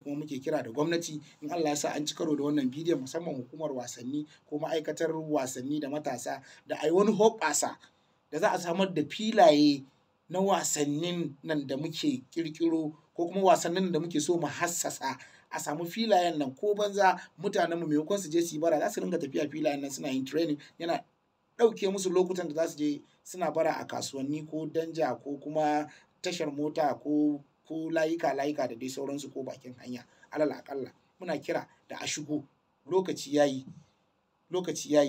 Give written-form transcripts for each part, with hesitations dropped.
kuma muke kira da gwamnati in Allah ya sa an ci karo da wannan bidiyon, musamman hukumar wasanni ko ma'aikatar wasanni da matasa, da a yi wani hoɓɓasa da za a samar da filaye na wasannin nan da muke ƙirƙiro ko kuma wasannin da muke so mu hassasa. A samu filayen nan ko banza mutanenmu maimakon su je su yi bara za su ringa tafiya filayen nan suna yin training, yana ɗauke musu lokutan da za su je suna bara a kasuwanni ko danja ko kuma tashar mota ko layuka da dai sauransu ko bakin hanya. Alal aƙalla muna kira da a shigo, lokaci yayi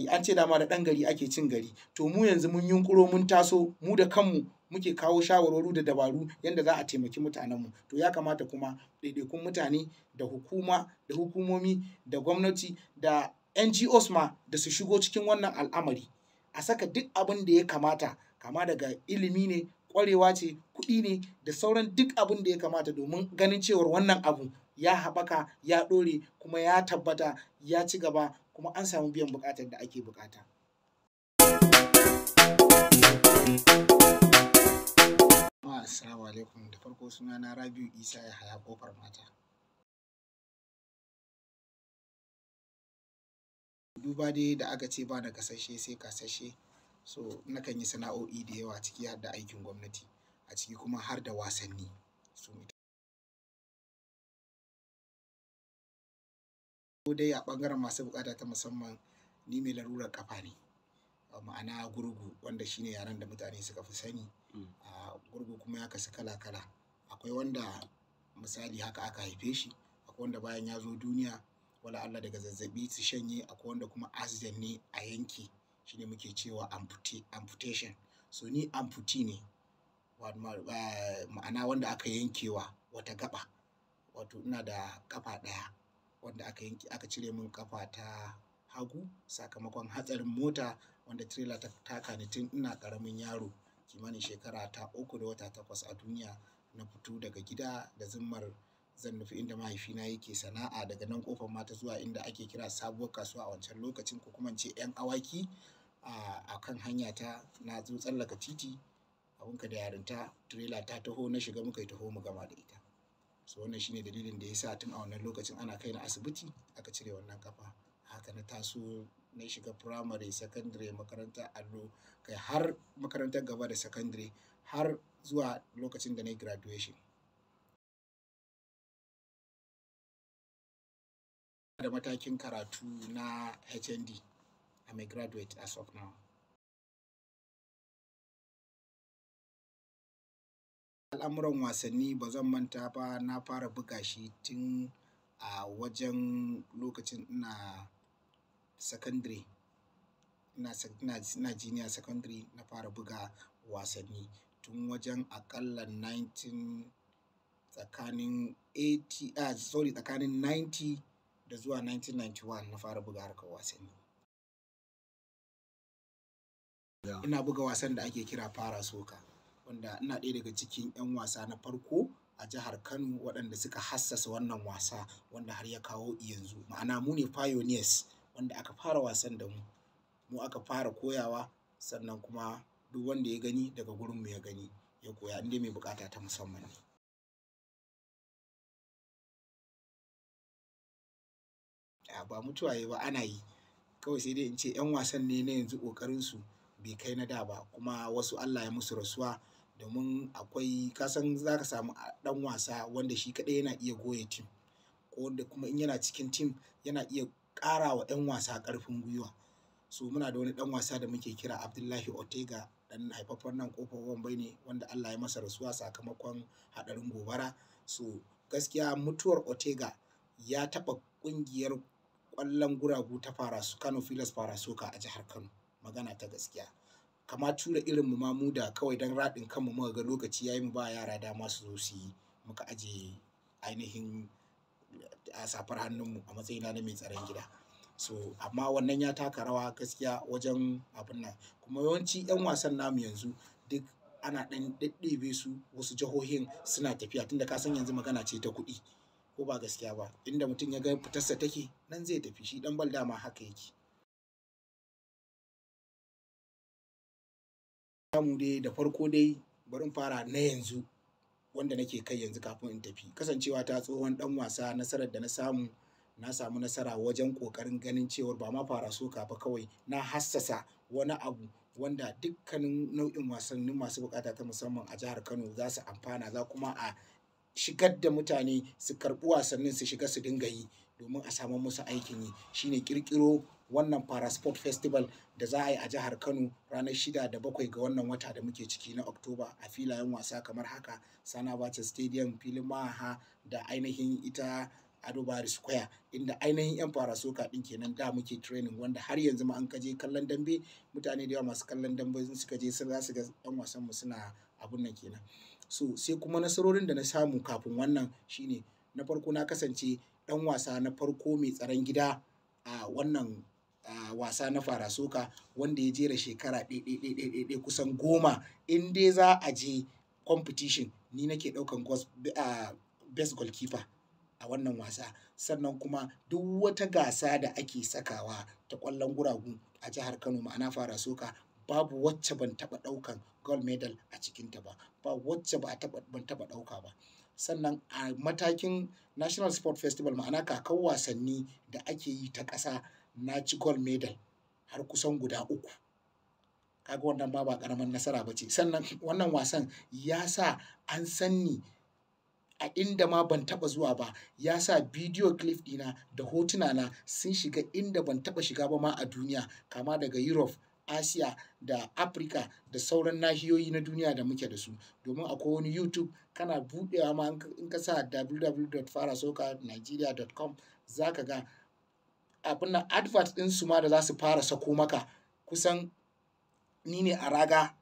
an ce dama da ɗan gari ake cin gari. To mu yanzu mun yunƙuro mun taso, mu da kanmu muke kawo shawarwari da dabaru yanda za a taimaki mutanenmu. To ya kamata kuma ɗaiɗaikun mutane da hukumomi da gwamnati da NGOs ma da su shigo cikin wannan al'amari, a saka duk abin da ya kamata, kama daga ilimi ne, ƙwarewa ce, kuɗi ne da sauran duk abin da ya kamata domin ganin cewar wannan abu ya haɓaka, ya ɗore kuma ya tabbata, ya ci gaba kuma an samu biyan buƙatar da ake buƙata. Assalamu alaikum, da farko sunana Rabiu Isa Yahaya Ƙofar Mata. Duba dai da aka ce ba nakasashe sai kasashe, so nakan yi sana'o'i da yawa ciki har da aikin gwamnati, a ciki kuma har da wasanni. Ko dai a ɓangaren masu buƙata ta musamman, ni mai larurar ƙafa ne, ma'ana gurgu, wanda shine yaren da mutane suka fi sani. Gurgu kuma ya kasu kala-kala. Akwai wanda misali haka aka haife shi, akwai wanda bayan ya zo duniya wala Allah daga zazzaɓi su shanye, akwai wanda kuma accident ne a yanke, shine muke cewa amputation. So ni amputee ne, ma'ana wanda aka yankewa wata gaɓa, wato ina da ƙafa ɗaya wanda aka cire min ƙafa ta hagu sakamakon hatsarin mota wanda trailer ta taka ni tun ina ƙaramin yaro, kimanin shekara ta 3 da wata 8 a duniya. Na fito daga gida da zimmar zan nufi inda mahaifina yake sana'a, daga nan Ƙofar Mata zuwa inda ake kira Sabuwar Kasuwa a wancan lokacin, ko kuma in ce 'Yan Awaki. A kan hanyata na zo tsallaka titi, abunka da yarinta, trailer ta taho, na shiga muka yi taho mu gama da ita. So wannan shine dalilin da ya sa tun a wannan lokacin ana kai ni asibiti aka cire wannan ƙafa. Haka na taso na shiga firamare, sakandire, makarantar allo, kai har makarantar gaba da sakandire, har zuwa lokacin da na yi graduation. Da matakin karatu na HND, I'm a graduate as of now. Al'amuran wasanni ba zan manta ba, na fara buga shi tun a wajen lokacin ina sakandire, ina junior secondary na fara buga wasanni tun wajen aƙalla tsakanin 90 da zuwa 1991 na fara buga harkar wasanni. Ina buga wasan da ake kira Para Soccer, wanda ina ɗaya daga cikin 'yan wasa na farko a jihar Kano waɗanda suka hassasa wannan wasa wanda har ya kawo yanzu. Ma'ana mu ne pioneers wanda aka fara wasan da mu aka fara koyawa, sannan kuma duk wanda ya gani daga gurinmu ya gani ya koya, in dai mai buƙata ta musamman ne. Ba mutuwa yayi ba, ana yi. Kawai sai dai in ce 'yan wasan ne na yanzu ƙoƙarinsu bai kai na da ba, kuma wasu Allah ya musu rasuwa. Domin akwai, kasan za ka samu ɗan wasa wanda shi kaɗai yana iya goya tim, ko wanda kuma in yana cikin tim yana iya ƙara wa 'yan wasa ƙarfin gwiwa. So muna da wani ɗan wasa da muke kira Abdullahi Ortega, ɗan haifaffen nan Ƙofar Wambai ne, wanda Allah ya masa rasuwa sakamakon haɗarin gobara. So gaskiya mutuwar Ortega ya taɓa ƙungiyar ƙwallon guragu ta Kano Pilas Para Soccer a jihar Kano, magana ta gaskiya. Kama tura irinmu ma mu da kawai don raɗin kanmu muka ga lokaci yayi mu ba yara dama su zo su yi, muka ajiye ainihin a safar hannunmu a matsayina na mai tsaron gida. So amma wannan ya taka rawa gaskiya wajen abun nan, kuma yawanci 'yan wasan namu yanzu duk ana ɗan ɗaɗɗebe su wasu jihohin suna tafiya, tunda ka san yanzu magana ce ta kuɗi, ko ba gaskiya ba, inda mutum ya ga fitarsa take nan zai tafi, shi ɗan bal dama haka yake. Mu dai da farko dai bari in fara na yanzu wanda nake kai yanzu kafin in tafi. Kasancewa ta tsohon ɗan wasa, nasarar da na samu nasara wajen ƙoƙarin ganin cewar ba ma Parasoka ba kawai, na hassasa wani abu wanda dukkanin nau'in wasannin masu buƙata ta musamman a jihar Kano za su amfana, za kuma a shigar da mutane su karɓi wasannin su shiga su dinga yi domin a samar musu aikin yi. Shine ƙirƙiro wannan Parasport Festival da za a yi a jihar Kano ranar 6 da 7 ga wannan wata da muke ciki na Oktoba a filayen wasa kamar haka: Sani Abacha Stadium, filin Maha da ainihin ita Ado Bayero Square, inda ainihin 'yan Parasoka ɗin kenan da muke training, wanda har yanzu ma an kaje kallon dambe, mutane da yawa masu kallon dambe sun suka je za su ga 'yan wasan mu suna abun nan kenan. So sai kuma nasarorin da na samu kafin wannan shine, na farko na kasance ɗan wasa na farko mai tsaron gida a wannan wasa na Parasoka, wanda ya jera shekara ɗaya kusan 10 in dai za a je competition, ni nake ɗaukan best goalkeeper a wannan wasa. Sannan kuma duk wata gasa da ake sakawa ta ƙwallon guragu a jihar Kano, ma'ana Parasoka, babu wacce ban taɓa ɗaukan gold medal a cikinta ba, ba wacce ban taɓa ɗauka ba. Sannan a matakin National Sport Festival, ma'ana kakar wasanni da ake yi ta ƙasa, na ci gold medal har kusan guda 3. Kaga wannan ba ƙaramin nasara ba ce. Sannan wannan wasan ya sa an san ni a inda ma ban taɓa zuwa ba, ya sa bidiyo clip ɗina da hotuna na sun shiga inda ban taɓa shiga ba ma a duniya, kama daga Europe, Asiya da Africa da sauran nahiyoyi na duniya da muke da su. Domin akwai wani YouTube kana buɗewa ma in ka sa www.parasokanigeria.com za ka ga abin nan advert ɗinsu ma da za su fara sako maka. Kusan ni ne a raga,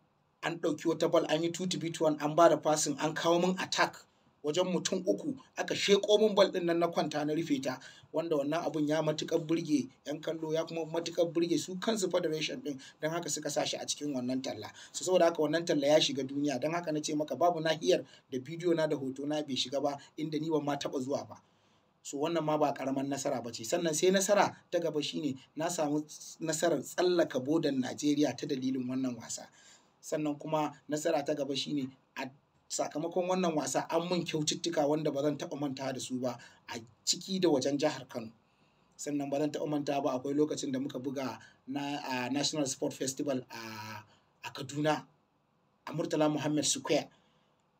an ɗauki wata ball an yi 2-1 an ba da passing, an kawo min attack wajen mutum 3, aka sheƙo min ball ɗin nan na kwanta na rufe ta, wanda wannan abun ya matuƙar burge 'yan kallo, ya kuma matuƙar burge su kansu federation ɗin, don haka suka sa shi a cikin wannan talla. So saboda haka wannan talla ya shiga duniya, don haka na ce maka babu nahiyar da bidiyo na da hoto na bai shiga ba inda ni ban ma taɓa zuwa ba. So wannan ma ba ƙaramin nasara ba ce. Sannan sai nasara ta gaba shine na samu nasarar tsallaka bodan Najeriya ta dalilin wannan wasa. Sannan kuma nasara ta gaba shine a sakamakon wannan wasa an mun kyaututtuka wanda ba zan taɓa manta da su ba a ciki da wajen jihar Kano. Sannan ba zan taɓa manta ba, akwai lokacin da muka buga na National Sport Festival a Kaduna a Murtala Muhammad Square.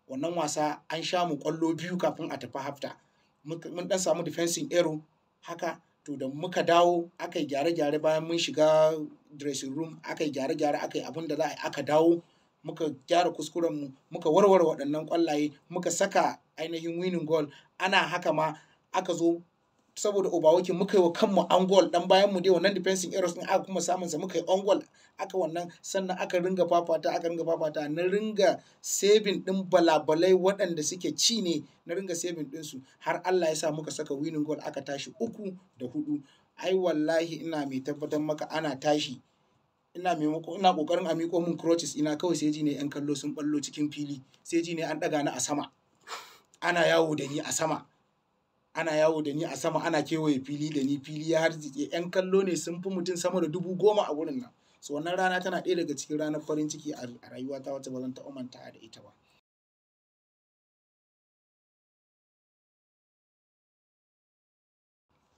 Wannan wasa an sha mu ƙwallo 2 kafin a tafi hafta. Mun ɗan samu defensing error haka, to da muka dawo aka yi gyare-gyare bayan mun shiga dressing room, aka yi gyare-gyare, aka yi abin da za a yi, aka dawo muka gyara kuskurenmu, muka warware waɗannan ƙwallaye, muka saka ainihin winning goal. Ana haka ma aka zo saboda overworking muka yi wa kanmu on goal, dan bayan mu dai wannan defensing errors din aka kuma samun sa, muka yi on goal aka wannan. Sannan aka ringa fafata na ringa saving din balabalai waɗanda suke ci ne, na ringa saving din su har Allah ya sa muka saka winning goal, aka tashi 3-4. Ai wallahi ina mai tabbatar maka, ana tashi ina kokarin a miƙo min crutches ina, kawai sai ji ne 'yan kallo sun ballo cikin fili, sai ji ne an ɗaga ni a sama, ana yawo da ni a sama, ana kewaye fili da ni, fili ya harjike, 'yan kallo ne sun fi mutum sama da 10,000 a wurin nan. So wannan rana tana ɗaya daga cikin ranar farin ciki a rayuwata wacce ba zan taɓa mantawa da ita ba.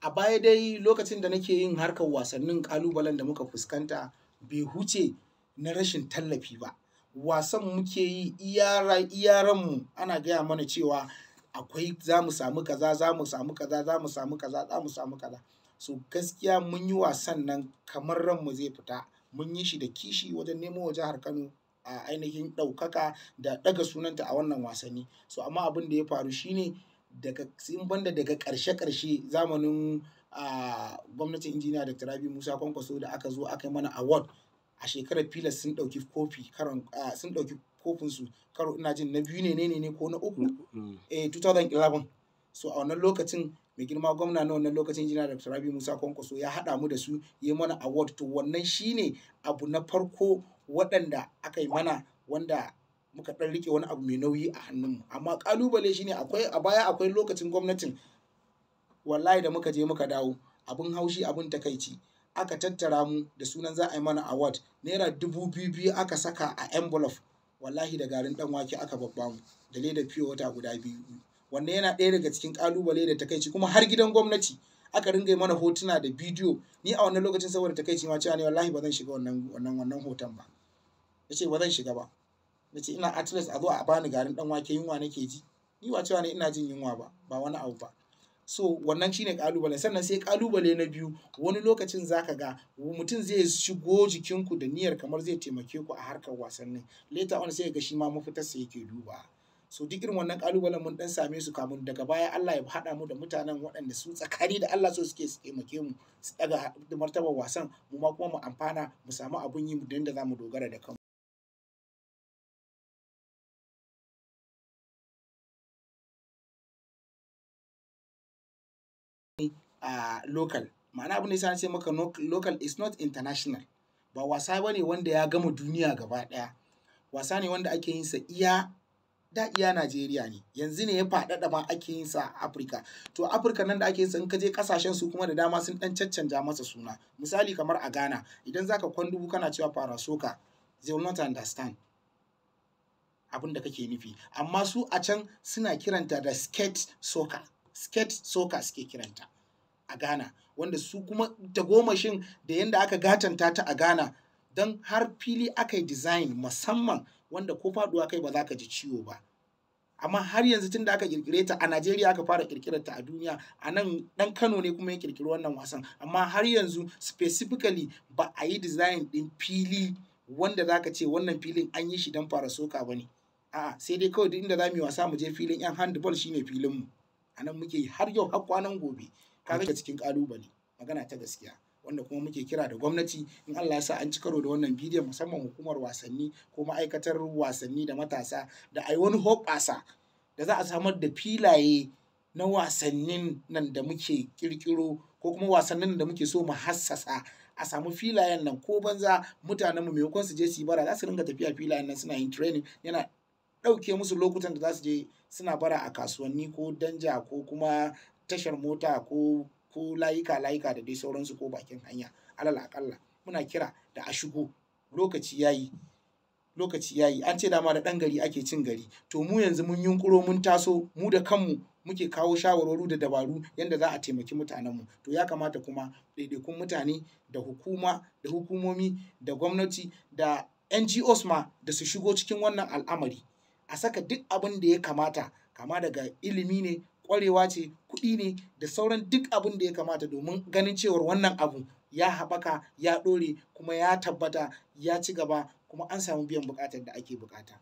A baya dai lokacin da nake yin harkar wasannin, ƙalubalen da muka fuskanta bai huce na rashin tallafi ba. Wasan muke yi iya ranmu, ana gaya mana cewa akwai za mu samu kaza. So gaskiya mun yi wasan nan kamar ranmu zai fita. Mun yi shi da kishi wajen nemo wa jihar Kano a ainihin ɗaukaka da ɗaga sunanta a wannan wasanni. So amma abin da ya faru shine daga ƙarshe zamanin gwamnatin injiniya Dr. Rabi'u Musa Kwankwaso, da aka zo aka yi mana award a shekarar Pilas, sun ɗauki kofinsu karo ina jin na 2 ne ko na 3 2011. So a wannan lokacin mai girma gwamna na wannan lokacin injiniya Dr. Rabi'u Musa Kwankwaso ya haɗa mu da su, yi mana award. To wannan shine abu na farko waɗanda aka yi mana, wanda muka ɗan riƙe wani abu mai nauyi a hannunmu. Amma ƙalubale shine a baya akwai lokacin gwamnatin, wallahi da muka je muka dawo, abin haushi abin takaici, aka tattara mu da sunan za a yi mana award, naira 2,000 aka saka a envelope wallahi da garin ɗan wake aka babba mu da ledar fiye wata guda biyu. Wannan yana ɗaya daga cikin ƙalubale da takaici, kuma har gidan gwamnati aka ringa mana hotuna da bidiyo. Ni a wannan lokacin saboda takaici ma cewa ne wallahi ba zan shiga wannan hoton ba. Nace ba zan shiga ba. Nace ina atlas a zo a bani garin ɗan wake, yunwa nake ji. Ni ba cewa ne ina jin yunwa ba wani abu ba. So wannan shine ƙalubale. Sannan sai ƙalubale na biyu, wani lokacin zaka ga mutum zai shigo jikinku da niyyar kamar zai taimake ku a harkar wasannin. Later on sai ga shi ma mafitarsa yake duba. So duk irin wannan ƙalubalen mun ɗan same su kamun daga baya Allah ya haɗa mu da mutanen waɗanda su tsakani da Allah so suke su taimake mu su ɗaga martabar wasan, mu ma kuma mu amfana mu samu abun yi da yadda za mu dogara da kanmu. Local, ma'ana abin da yasa nace maka local is not international. Ba wasa bane wanda ya gama duniya gaba ɗaya. Wasa ne wanda ake yin sa iya Najeriya ne. Yanzu ne ya faɗaɗa ma ake yin sa a Afirka. To Afirka nan da ake yin sa in ka je ƙasashen su kuma da dama sun ɗan caccanja masa suna. Misali kamar a Ghana, idan zaka kwandubu kana cewa parasoka, they will not understand abin da kake nufi. Amma su a can suna kiranta da skate soccer. Skate soccer suke kiranta a Ghana, wanda su kuma tagomashin da yanda aka gatanta ta a Ghana, don har fili aka yi design musamman wanda ko faduwa kai ba za ka ji ciwo ba. Amma har yanzu tun da aka kirkire ta a Najeriya, aka fara kirkirar ta a duniya, a nan ɗan Kano ne kuma ya kirkiri wannan wasan, amma har yanzu specifically ba a yi design ɗin fili wanda za ka ce wannan filin an yi shi don parasoka ba ne. A'a, sai dai kawai duk inda za mu yi wasa mu je filin 'yan handball shine filinmu. A nan muke har yau har kwanan gobe. Kaga cikin ƙalubale, magana ta gaskiya, wanda kuma muke kira da gwamnati in Allah ya sa an ci karo da wannan bidiyon, musamman hukumar wasanni ko ma'aikatar wasanni da matasa, da ai wani hoɓɓasa da za a samar da filaye na wasannin nan da muke ƙirƙiro ko kuma wasannin da muke so mu hassasa. A samu filayen nan ko banza mutanenmu maimakon su je su yi bara za su ringa tafiya filayen nan suna yin training, yana ɗauke musu lokutan da za su je suna bara a kasuwanni ko danja ko kuma tashar mota ko layuka da dai sauransu ko bakin hanya. Alal aƙalla muna kira da a shigo, lokaci yayi. An ce dama da ɗan gari ake cin gari. To mu yanzu mun yunƙuro mun taso, mu da kanmu muke kawo shawarwaru da dabaru yanda za a taimaki mutanenmu. To ya kamata kuma ɗaiɗaikun mutane da hukumomi da gwamnati da NGOs ma da su shigo cikin wannan al'amari. A saka duk abin da ya kamata, kama daga ilimi ne, ƙwarewa ce, kuɗi ne, da sauran duk abin da ya kamata domin ganin cewar wannan abu ya haɓaka, ya ɗore, kuma ya tabbata, ya ci gaba, kuma an samu biyan buƙatar da ake buƙata.